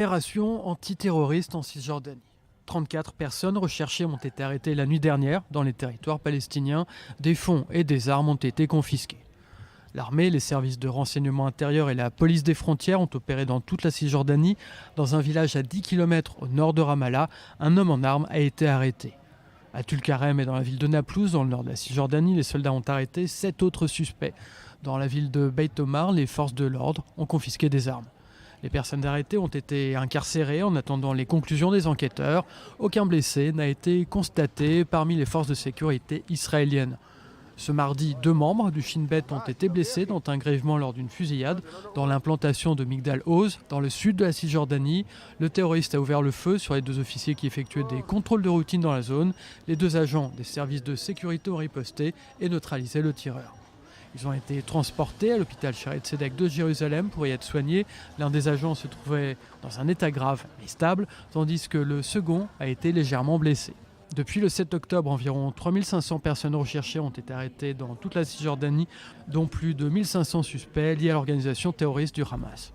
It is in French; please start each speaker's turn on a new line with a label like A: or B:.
A: Opération antiterroriste en Cisjordanie. 34 personnes recherchées ont été arrêtées la nuit dernière dans les territoires palestiniens. Des fonds et des armes ont été confisqués. L'armée, les services de renseignement intérieur et la police des frontières ont opéré dans toute la Cisjordanie. Dans un village à 10 km au nord de Ramallah, un homme en armes a été arrêté. À Tulkarem et dans la ville de Naplouse, dans le nord de la Cisjordanie, les soldats ont arrêté 7 autres suspects. Dans la ville de Beit Omar, les forces de l'ordre ont confisqué des armes. Les personnes arrêtées ont été incarcérées en attendant les conclusions des enquêteurs. Aucun blessé n'a été constaté parmi les forces de sécurité israéliennes. Ce mardi, 2 membres du Shin Bet ont été blessés, dont un grièvement lors d'une fusillade dans l'implantation de Migdal Oz, dans le sud de la Cisjordanie. Le terroriste a ouvert le feu sur les 2 officiers qui effectuaient des contrôles de routine dans la zone. Les 2 agents des services de sécurité ont riposté et neutralisé le tireur. Ils ont été transportés à l'hôpital Shaare Zedek de Jérusalem pour y être soignés. L'un des agents se trouvait dans un état grave mais stable, tandis que le second a été légèrement blessé. Depuis le 7 octobre, environ 3500 personnes recherchées ont été arrêtées dans toute la Cisjordanie, dont plus de 1500 suspects liés à l'organisation terroriste du Hamas.